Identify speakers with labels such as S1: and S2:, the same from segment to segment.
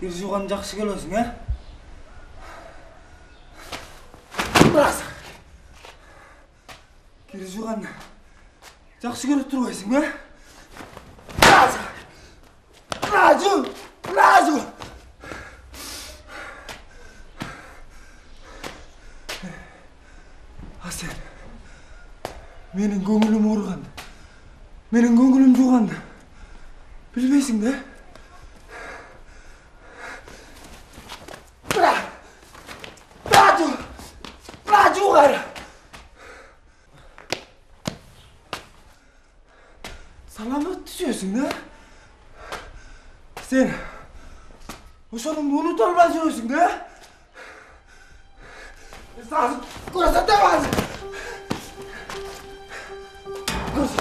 S1: Kirjugan жақсы келесің, ә? Kirjugan жақсы келіп тұрғайсың, ә? Разу! Асен, менің көңілім орған, менің көңілім жуғанды білмейсің, да? Raju қара! Саламат түсесің, да? Сен осының ұмыта алмай жүресің, да? Сағыз көрсетеміз! Сағыз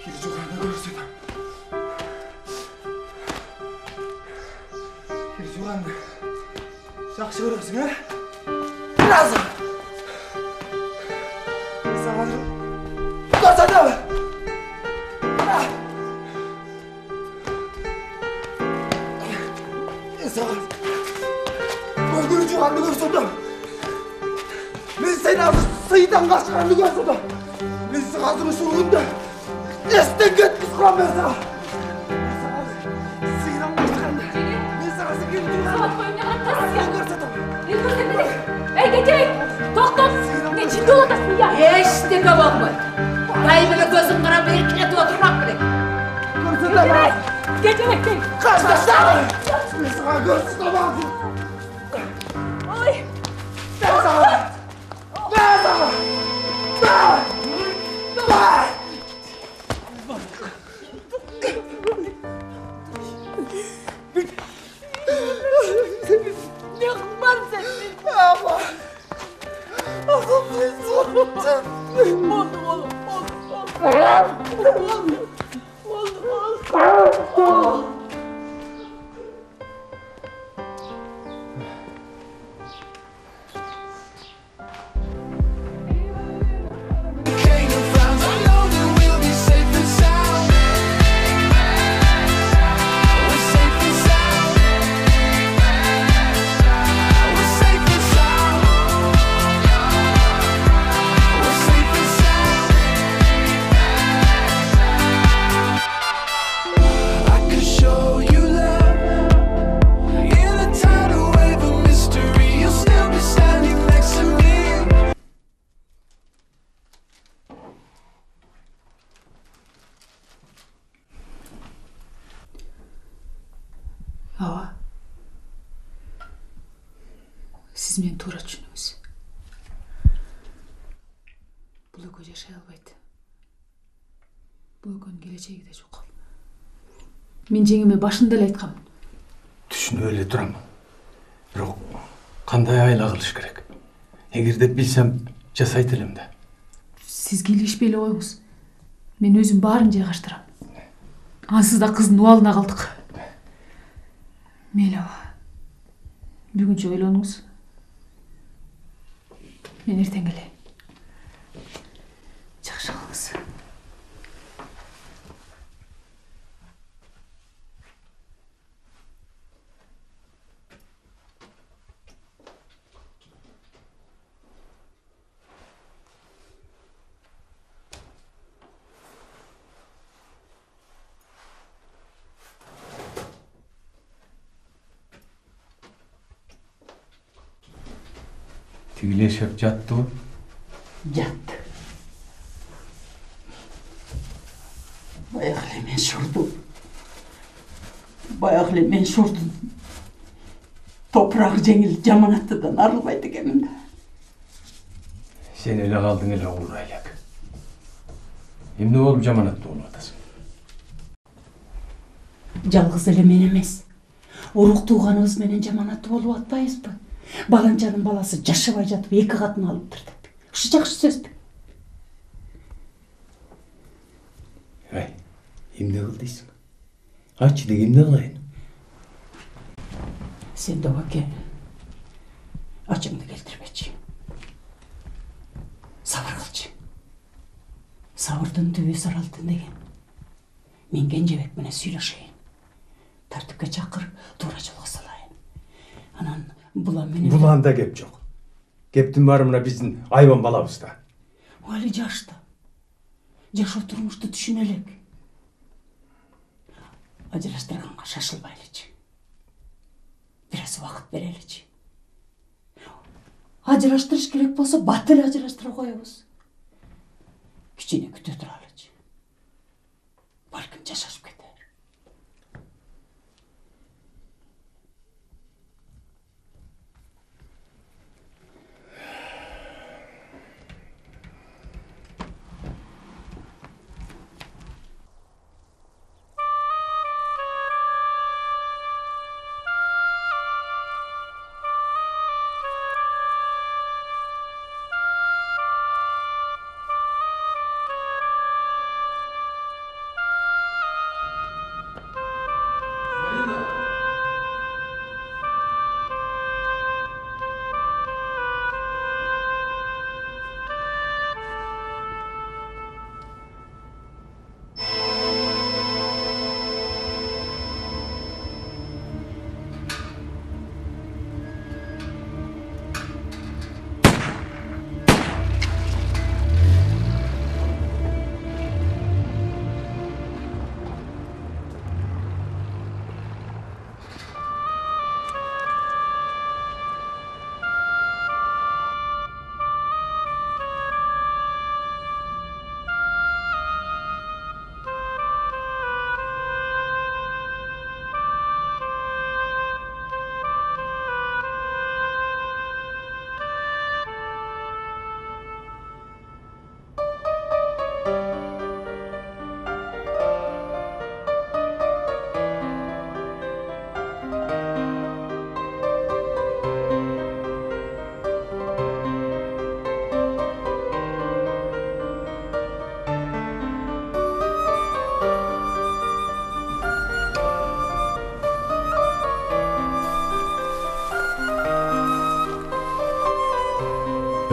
S1: Kirjuganды көрсетем. Kirjuganды жақсы көресің, ә? Разы! Сағыз көрсетем! Сағыз Kirjuganды көрсетем. Мен сені азыр сыйдан қашқанды көрсетем. Мен сағызын ұшырғынды естен кеткіз құрам мен саға. Сыйдан қашқанды. Мен сағызы келіп
S2: Сағат бойымда қаттасыз я. Не көрсетмедік? Әй, кетейік! Тоқтат! Не жинді олатасың я?
S3: Ештеке болмайды. Дайымына көзін қарап еркелетіп отырмақ керек.
S1: көрсетем.
S2: Кетейік дейік!
S1: Қашташтар! Мен саға көрсетем.
S2: Ой!
S1: Мен саға! Мен саға!
S2: Ne kızman sen?
S1: Ama! Ağam ben sorumsuz.
S2: Oldu.
S3: Siz meni to'g'ri tushundingiz. Bu lo'ko yashay olmaydi. Bu lo'koning kelajagida yo'q. Men jengime başında ele aytqanman.
S4: Düşünüp ele turaman. Biroq qanday ayla qilish kerak? Эгер деп билсем жасайт элем да.
S3: Сизге илишпей эле коюңуз. Мен өзүм баарын жайгаштырам. Ансыз да кыздын убалына калдык. Мейли аба. Бүгүнчө ойлонуңуз. Мен эртең келейин. Жакшы кылыңыз.
S4: Тигиле шеп жаттыбы?
S5: Жатты. Баягы эле мен шурдум. Баягы эле мен шурдум. Топурак жеңил жаманаттыдан арылбайт экенмин да.
S4: Сен эле калдың эле уурайлак. Эмне болуп жаманатты болуп атасың?
S5: Жалгыз эле мен эмес. Урук тууганыбыз менен жаманатты болуп атпайбызбы? Баланчанын баласы жашабай жатып эки катын алыптыр деп. Ушу жакшы сөзбү?
S4: Ай, эмне кыл дейсиң? Ачы деге эмне кылайын?
S5: Сен добаке ачыңды келтирбечи. Сабыр кылчы. Сабырдын түбү саралтын деген. Мен Кенжебек менен сүйлөшөйүн. Тартипке чакырып, туура жолго салайын. Анан булан менен...
S4: Буланда кеп жок. Кептин баары мына биздин айбан балабыз да.
S5: Али жашта. Жашоо турмушту түшүнө элек. Ажыраштырганга шашылбайлычы. Бир аз убакыт береличи. Ажыраштырыш керек болсо бат эле ажыраштыра коебуз. Кичине күтө туралычы. Балким жашашып кетер.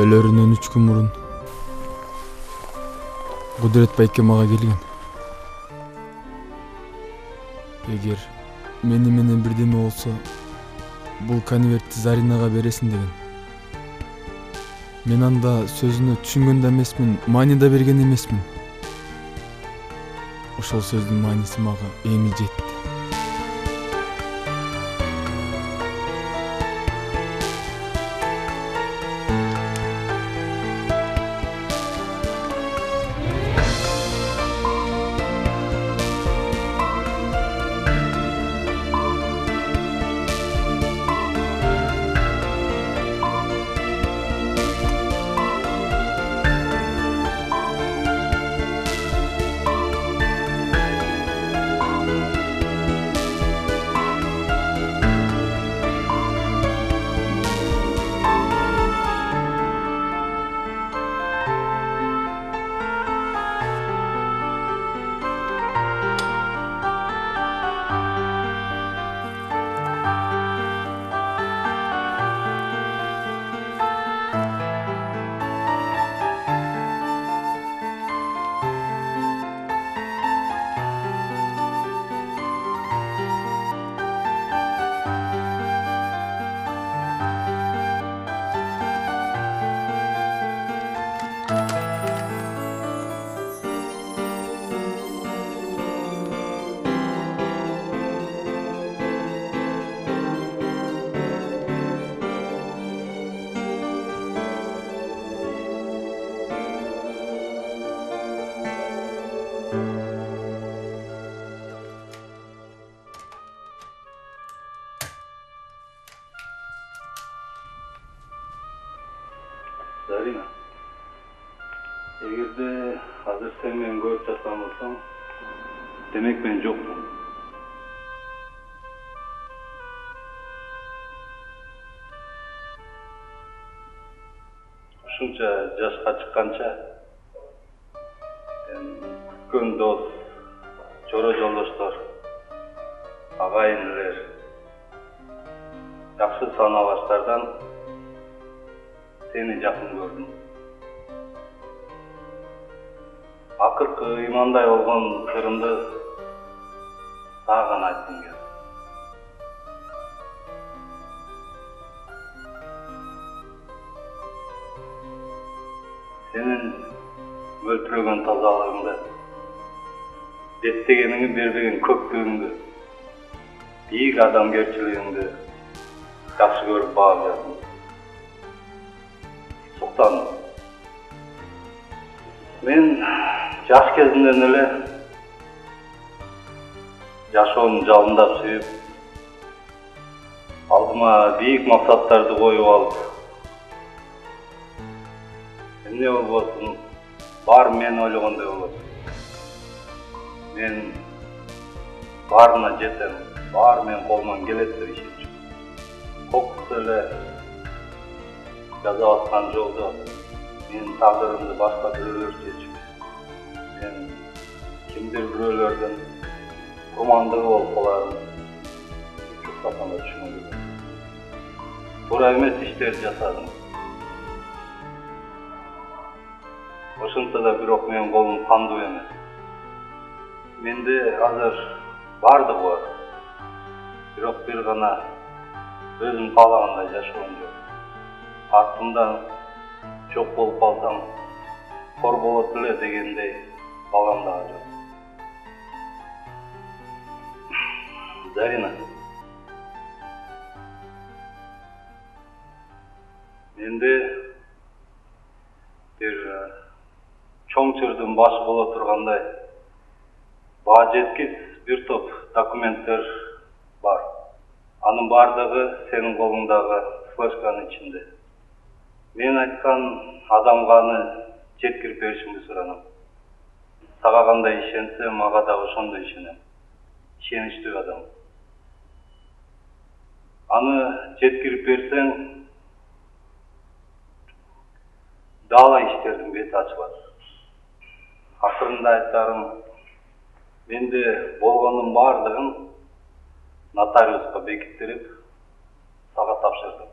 S6: Өлөрүнөн 3 күн мурун Кудурет байке мага келген. Эгер мени менен бирдеме болсо, бул конвертти Заринага бересиң деген. Мен анда сөзүнө түшүнгөн да эмесмин, маани да берген эмесмин. Ошол сөздүн мааниси мага эми жетти.
S7: Зарина, эгерде азыр сен мени көрүп жаткан болсоң, демек мен жокмун. Ушунча жашка чыкканча күткөн дос, жора жолдоштор, агайын элер, жакшы санабаштардан сени жакын көрдүм. Акыркы имандай болгон сырымды сага гана айткым келди. Сенин мөлтүрөгөн тазалыгыңды, беттегениңи бербеген көктүгүңдү, бийик адамгерчилигиңди жакшы көрүп баап жаздым. Суктандым. Мен жаш кезимден эле жашоону жалындап сүйүп, алдыма бийик максаттарды коюп алып, эмне болбосун, баары мен ойлогондой болот. Мен баарына жетем, баары менин колуман келет деп ишенчүмүн. Кокус эле жазып аткан жолдо менин тагдырымды башка бирөөлөр чечип, мен кимдир бирөөлөрдүн курмандыгы болуп каларын чуксаканда түшүндүм. Туура эмес иштерди жасадым. Ошончо да бирок менин колум кандуу эмес. Менде азыр бардыгы бар. Бирок бир гана өзүм каалагандай жашоом жок. Артымдан жок болуп калсам, кор болот эле дегендей балам дагы жок. Зарина, менде бир чоң чырдын башы боло тургандай баа жеткис бир топ документтер бар. Анын бардыгы сенин колуңдагы флешканын ичинде. Мен айткан адамга аны жеткирип беришимди суранам. Сага кандай ишенсем, мага да ошондой ишенем. Ишеничтүү адам. Аны жеткирип берсең, дала иштердин бети ачылат. Акырында айтарым, менде болгондун бардыгын нотариуска бекиттирип, сага тапшырдым.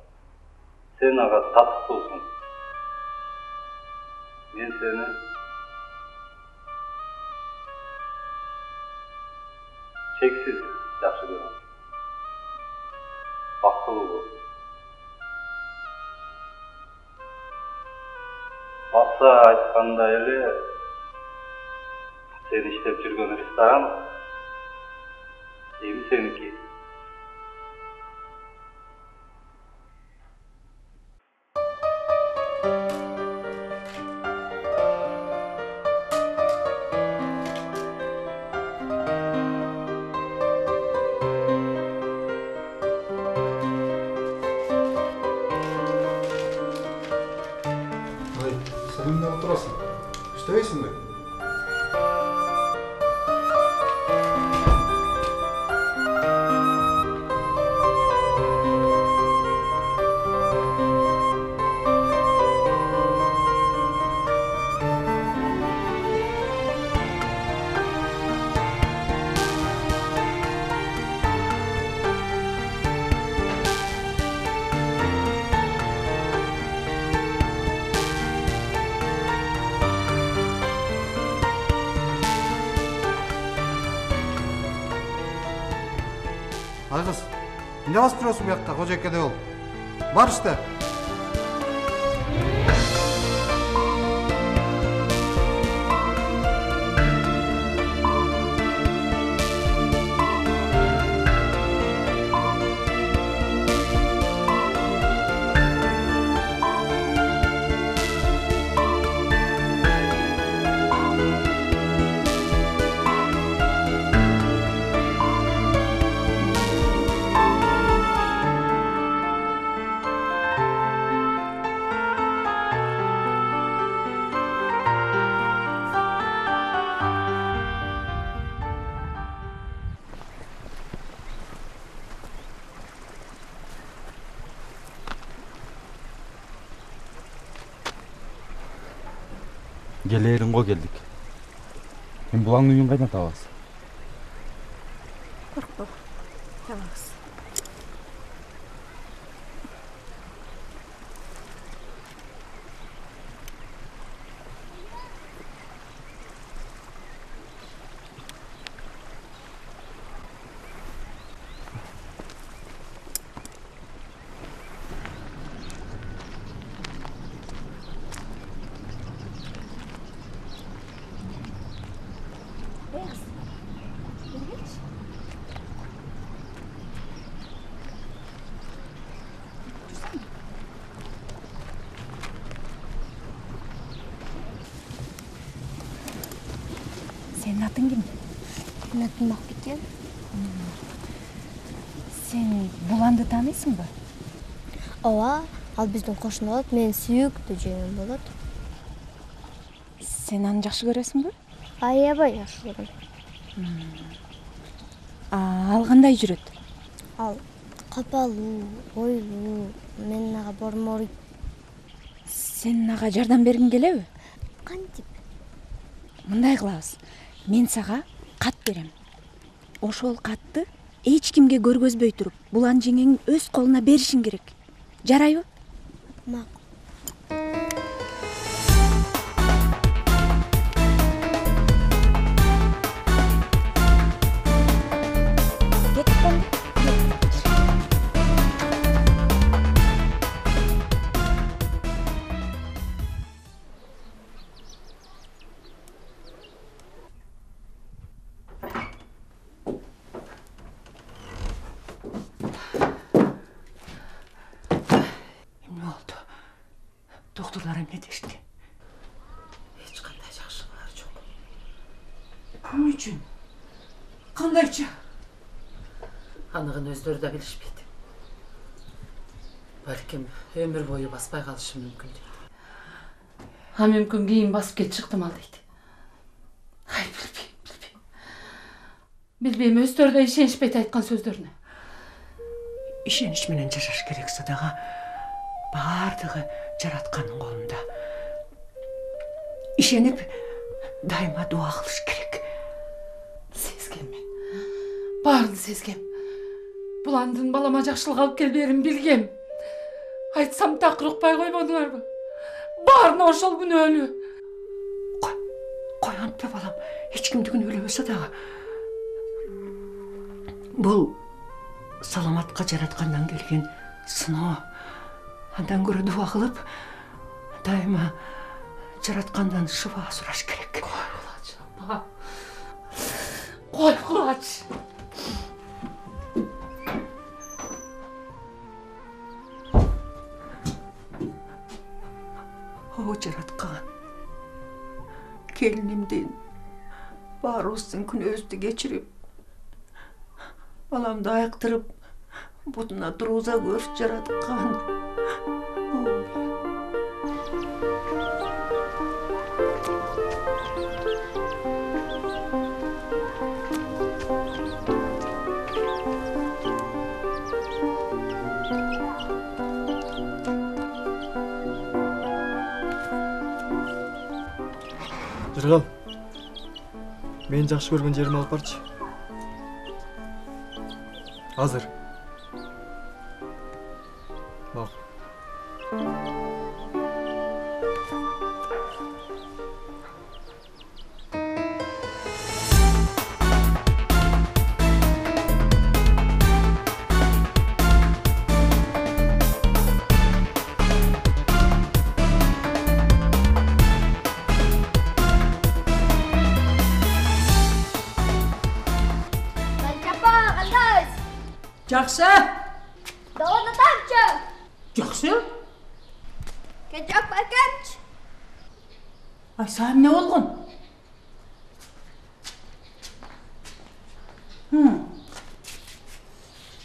S7: Сен ага татыктуусуң. Мен сени чексиз жакшы көрөм. Бактылуу бол. Баса айткандай эле, сен иштеп жүргөн ресторан эми сеники.
S8: Sen emне oturasың? İştebeysin mi? Айгыз, эмне басып жүрөсүң буякта, кожойкеде бол. Бар иште.
S9: Келеринго келдик. Эми булаңдын үйүн кайдан табабыз?
S2: Коркпо. Табабыз. Senin atın kim?
S10: Benim adım Mahbike.
S2: Sen Bulanды tanıysın mı?
S10: Ооба, ал биздин кошуна болот, менин сүйүктүү жеңим болот.
S2: Sen аны жакшы көрөсүң бе?
S10: Аябай жакшы көрөм.
S2: Ал кандай жүрөт?
S10: Ал капалуу, бойлуу, менин ага борморут.
S2: Сен ага жардам бергиң келеби?
S10: Кантип?
S2: Мындай кылабыз. Мен сага кат берем. Ошол катты эч кимге көргөзбөй туруп, Булан жеңеңин өз колуна беришиң керек. Жарайбы?
S10: Макул.
S5: Doktorlar emne deşti? Hiç kандай жақшылар жоқ. Bunun için? Kandayça?
S11: Анығын өздері да білішпейді. Бәлкім өмір бойы баспай қалышы мүмкін дейді. Мүмкін кейін басып кет шықтым ал дейді. Ай, білбейм, өздері да ішенішпейді айтқан сөздеріне.
S5: İşeniş менен жашаш керек садаға. Бардығы жаратқанның қолында. İşenip дайыма дуа қылыш керек.
S11: Сезгем мен. Барын сезгем. Буландын балама жақшылық алып келберін білгем. Айтсам тақыр ұқпай қоймадыңар ба? Барын ошол күн өлі.
S5: Қой антпе балам, ешкімдігін өлемесе дағы. Бұл саламатқа жаратқандан келген сыноо. Андан көрі дуа қылып, дайыма жаратқандан шыва сұраш керек.
S11: Қой құлач, апа. Қой құлач.
S5: О, жаратқан. Келінімден бар ұсын күн өзді кечіріп, баламды айықтырып, бұтына тұруза көріш жаратқан.
S12: Жырғал, мен жақшы көрген жеріме алып баршы. Азыр. Бақ.
S5: Жақсы.
S10: Давай тамчы.
S5: Жақсы.
S10: Кетчок пакетч.
S5: Ай, саған не болған?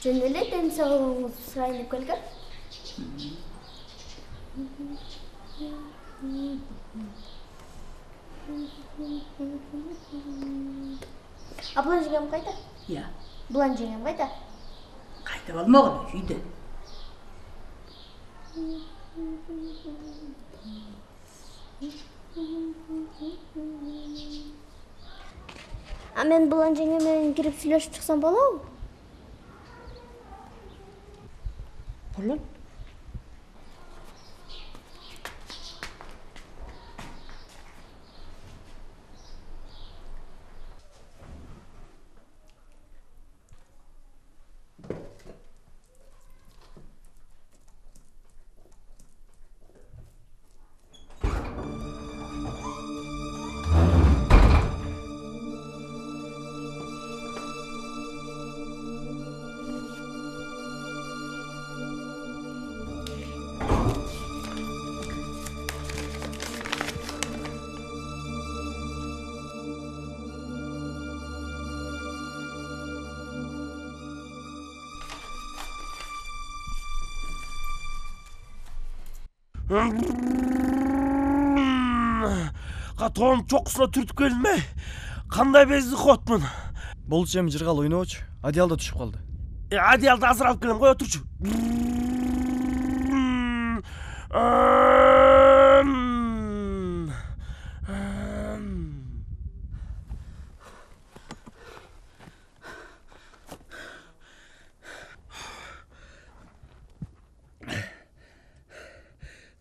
S10: Жөнеле денсаулығыңызды сұрайын деп келгем. Бұлан жеңем қайда?
S5: Я.
S10: Бұлан жеңем қайда?
S5: Қайта болмағын, үйді.
S10: А мен Булан жеңе менен кирип сүйлөшүп чыксам болобу?
S5: Болот.
S1: Катоом чокусуна түртүп келдим эй. Кандай безди котмун.
S12: Болчу эми жыргал ойнобочу. Одеял да түшүп калды.
S1: Одеялды азыр алып келем, кой отурчу.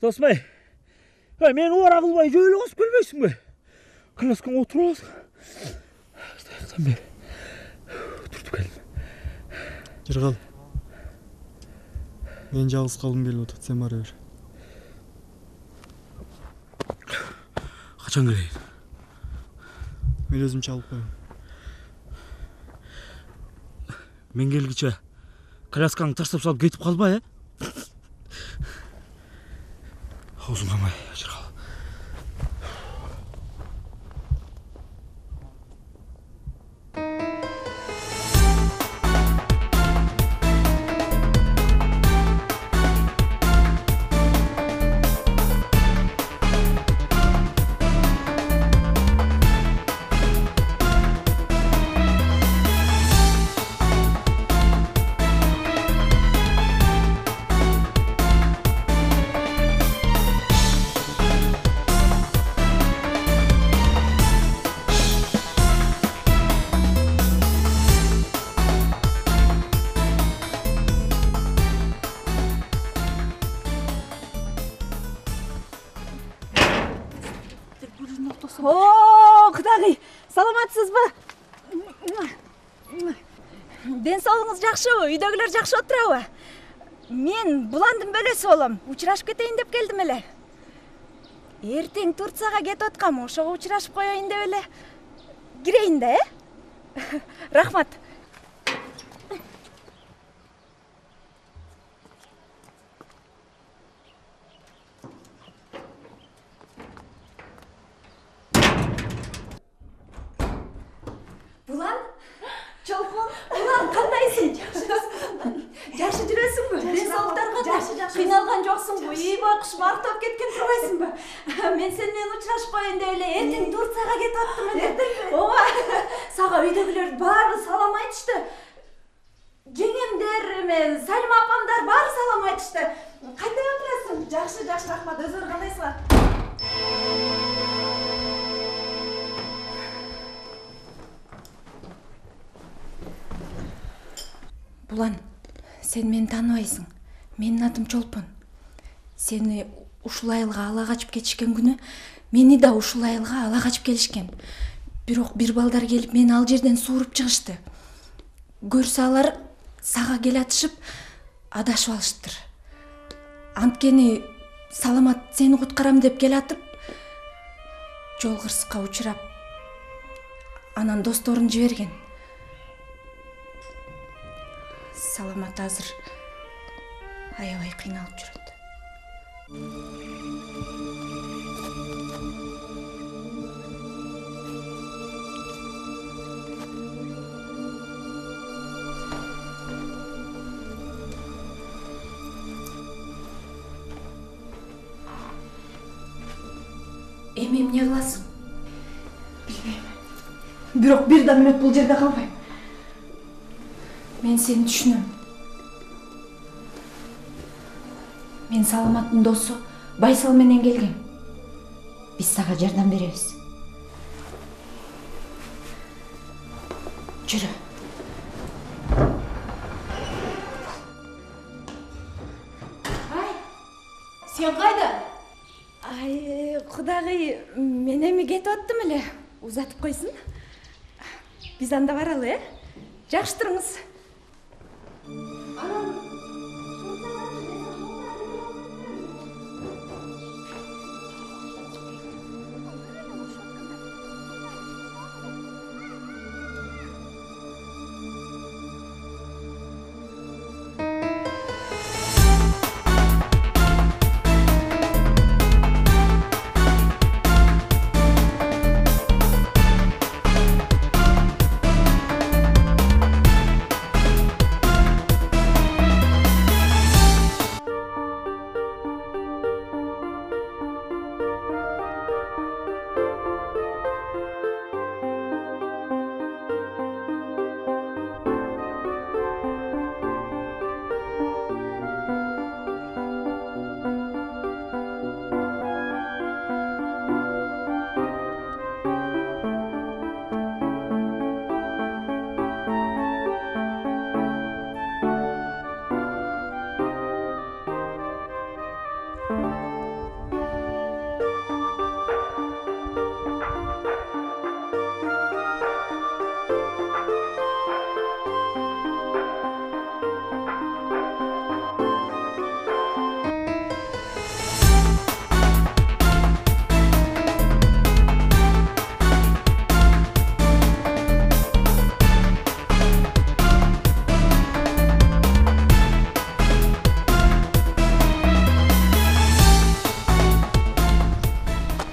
S1: Досым ай, мени убара кылбай жөйлө басып келбейсиңби? Класскаңа отуруп аласың. Таяктан бери түртүп келдим.
S12: Жыргал. Мен жалгыз калгым келип атат, сен бара бер.
S1: Качан келейин?
S12: Мен өзүм чалып коем.
S1: Мен келгиче коляскаңды таштап салып кетип калбай, Аузун камай, Жыргал.
S2: О, кудагый, саламатсызбы? Ден соолугуңуз жакшыбы? Үйдөгүлөр жакшы отурабы? Мен Буландын бөлөсү болом. Учурашып кетейин деп келдим эле. Эртең Турцияга кетип аткам, ошого учурашып коеюн деп эле кирейин да, Рахмат. Булан, чолпон, Булан, кандайсың? Жакшы жүрөсүңбү? Ден соолуктар кандай? Кыйналган жоксуңбу? Үй байкуш мактап кеткен турбайсыңбы? Мен сени менен учурашып коеюн деп эле эртең Турцияга кетип аттым эле. Ооба, сага үйдөгүлөр баары салам айтышты. Жеңемдер, Салима апамдар баары салам айтышты. Кандай отурасың? Жакшы, рахмат. Өзүңөр кандайсыңар? Булан, сен мени тааныбайсың. Менин атым Чолпон. Сени ушул айылга ала качып кетишкен күнү мени да ушул айылга ала качып келишкен. Бирок бир балдар келип мени ал жерден сууруп чыгышты. Көрсө алар сага келатышып адашып алыштыр. Анткени Саламат сени куткарам деп келатып жол кырсыкка учурап анан досторун жиберген. Саламат азыр аябай кыйналып жүрөт. Эми эмне кыласың? Билбейм. Бирок бир да мүнөт бул жерде калбайм. Мен сени түшүнөм. Мен Саламаттын досу Байсал менен келгем. Биз сага жардам беребиз. Жүрү. Сен қайда? Ай, құдағи, мен эми кетип аттым эле. Узатып койсун. Биз анда баралы, Жакшы туруңуз.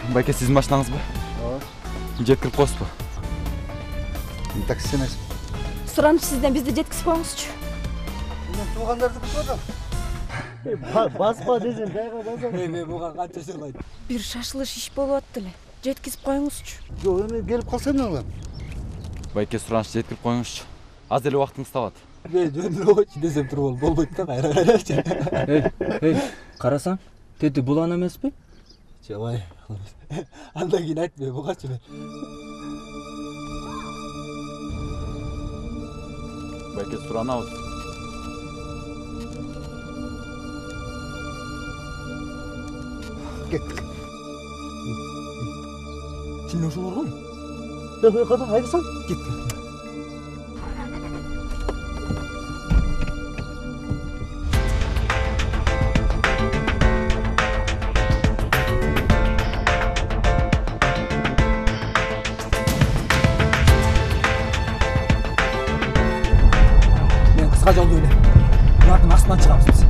S9: Байке, сіздің машинаңыз ба? Жеткіріп қойсыз ба?
S8: Такси емес.
S2: Сұраныш сізден, бізді жеткізіп қойыңызшы.
S8: Мен туғандарды күтіп отырмын.
S12: Баспа десем, жайға басам.
S13: Мен бұған қанша сөйлейді.
S2: Бір шашылыш іш болып атты эле. Жеткізіп қойыңызшы.
S8: Жоқ, мен келіп қалсам не болады?
S9: Байке, сұраныш жеткіріп қойыңызшы. Аз әлі уақытыңыз табады.
S13: Мен жөнді қойшы десем тұр болмайды да, қайра.
S12: Ей, қарасаң, теті бұлан емес пе?
S13: Жабай, анда кейін айт мен бұға чүмін.
S9: Байке, сұранауыз.
S8: Кеттік.
S13: Сен ошыл орғын?
S12: Қадан, айдысаң?
S13: Кеттік. Қысқа жолды өйле. Бұлардың астынан шығамыз біз.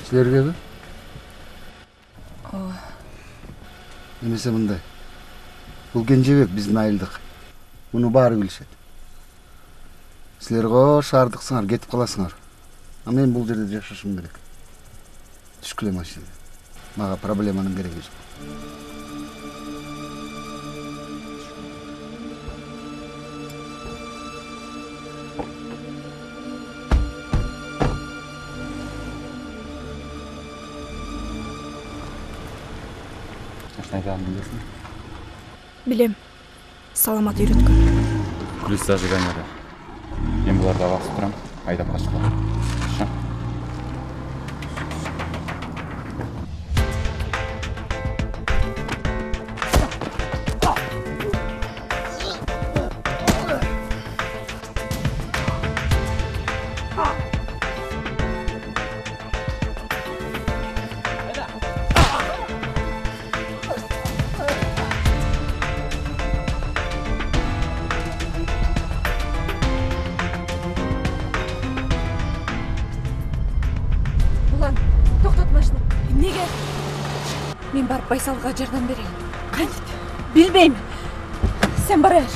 S8: Сілерге бі? Немесе мұндай. Бұл Кенжебек біздің айылдық. Мұны бары білшеді. Сілер қош ардықсыңар, кетіп қаласыңар. А мен бұл жерде жашашым керек. Түшкіле машина. Маға проблеманың керегі жоқ.
S9: Качан айтарын билесиң?
S14: Билем. Саламат үйрөткөн.
S9: Плюс зажигание. Мен буларга басып турам, айдап качып калам.
S2: Мен барып Байсалға жардам берейін. Кантип? Билбейм. Сен бара бер.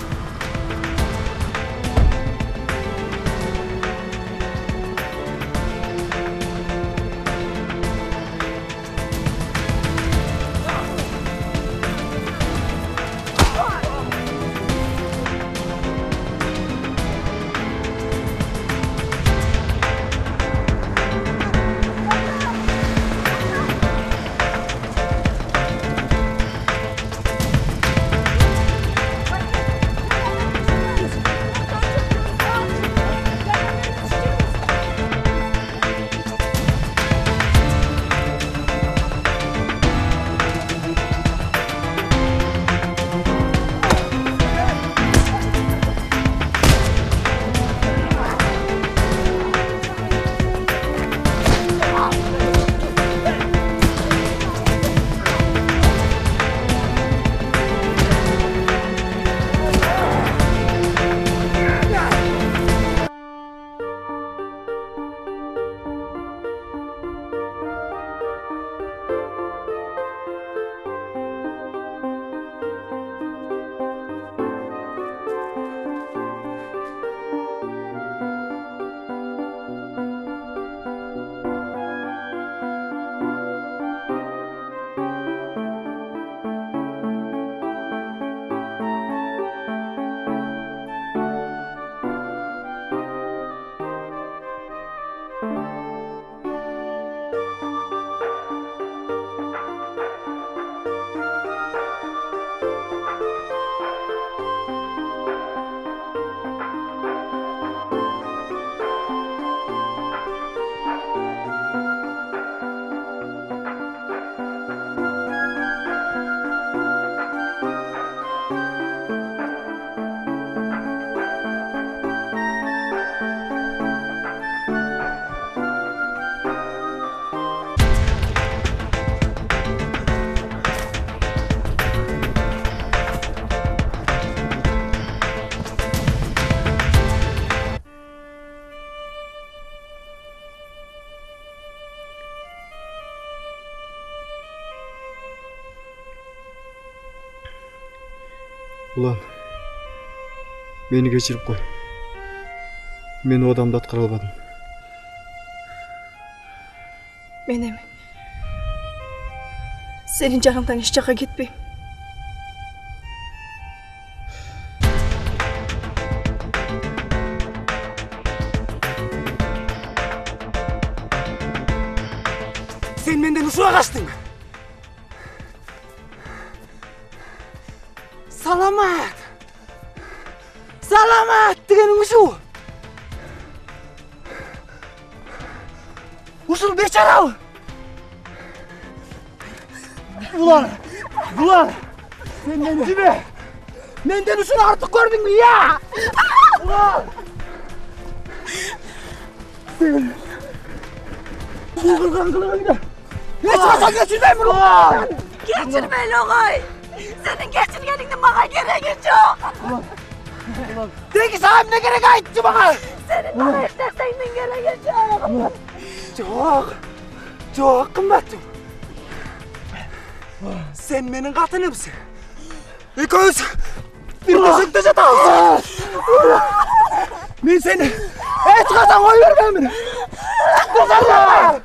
S12: Ulan, beni geçirip koy. Ben o adamda atkara almadım.
S14: Men emin. Senin canından hiç жакка gitmeyim.
S15: Sen menden usuğa kaçtın. Salamat. Salamat degenin usul. Usul beçarav. Ulan. Sen beni mi? Menden usul artık gördün mü ya? Ulan. Sen. Bu kırgan kılığına gider. Hiç kaçan geçirmeyim mi ulan?
S2: Geçirmeyin oğay. Senin geçirgeninin bana gereği çok.
S15: De ki sahip ne gerek aitti bana?
S2: Senin bana istersenin gereği çok.
S15: Çok kımbattım. Sen benim katınımsın. İkimiz bir döşekte yatağız. Ben seni hiç katan koy vermem beni. Kızarlar.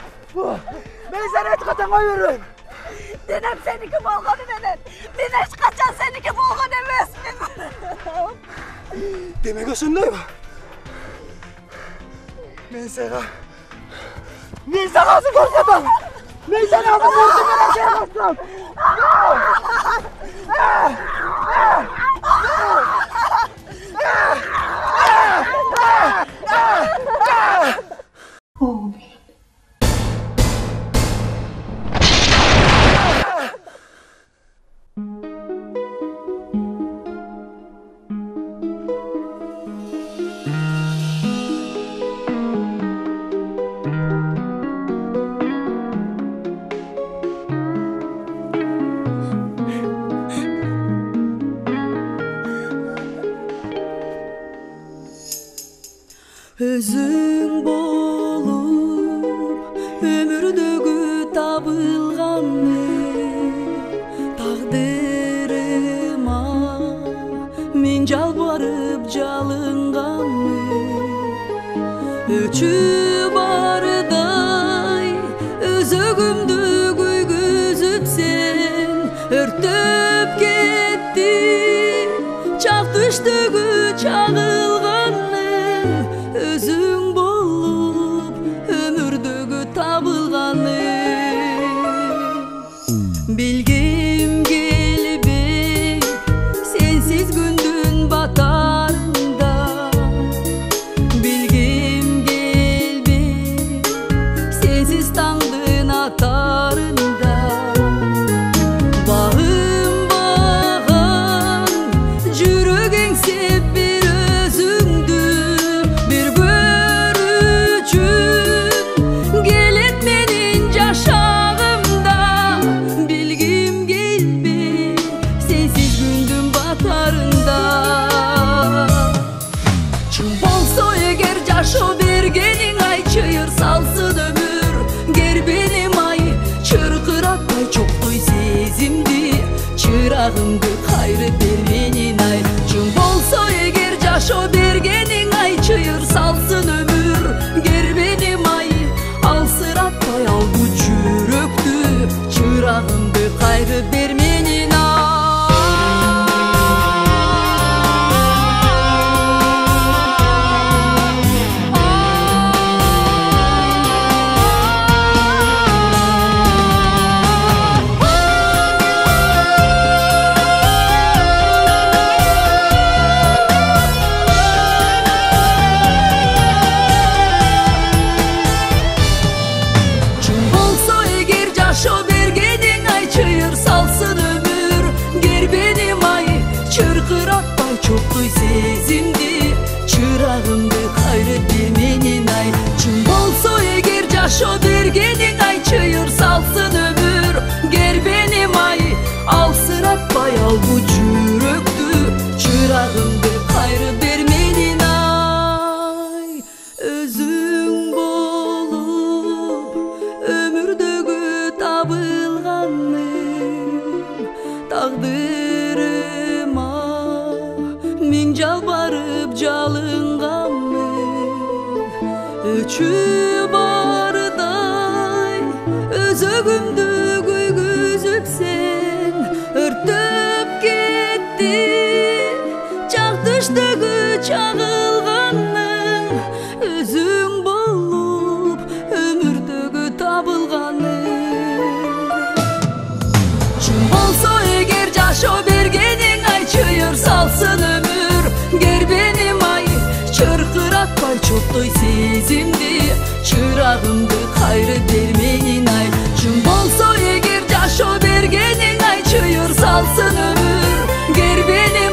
S15: Ben seni hiç katan koy vermem.
S2: Denem seninki bolğanı menen. Ben hiç kaçan seninki bolğan emesmin.
S15: Demek şunday mı? Ben sana nasıl korsatım? Ben sana nasıl korsatım?
S16: Özün bolup ömürdөгү табылганны тагдырыма мен жалбарып жалынганны өчү бардай өзөгүмдү күйгүзүп сен өртөп кетти чак түштөгү чагылганны өзүң болуп өмүрдөгү табылганы билгим келбей сенсиз күндүн батарында билгим келбей сенсиз таңдын атарында багым баган жүрөгүң сеп бир өзүңдү бир көрүүчүн келет менин жашагымда билгим келбей сенсиз күндүн батарында чын болсо эгер жашоо бергениң ай чыйыр салсын өмүр кербеним ай чыркыратпай чоктой сезимди чырагымды кайрып бер менин ай чын болсо эгер жашоо бергениң ай чыйыр салсын өмүр кербеним ай алсыратпай ал бу жүрөктү чырагымды кайрып бер менин чын болсо эгер жашоо бергениң ай чыйыр салсын өмүр кербеним ай чыркыратпай чоктой сезимди чырагымды кайрып бер менин ай чын болсо эгер жашоо бергениң ай чыйыр салсын өмүр кербеним ай алсыратпай ал бу жүрөктү чырагымды кайрып бер менин ай өзүң болуп өмүрдөгү табылганым тагдырыма мен жалбарып жалынганмын өчү бардай өзөгүмдү күйгүзүп сен өртөп кеттиң чак түштөгү чагылганың өзүң болуп өмүрдөгү табылганың чын болсо эгер жашоо бергениң ай чыйыр салсын өмүр кербеним ай чыркыратпай чоктой сезимди чырагымды кайрып бер менин ай чын болсо эгер жашоо бергениң ай чыйыр салсын өмүр кербеним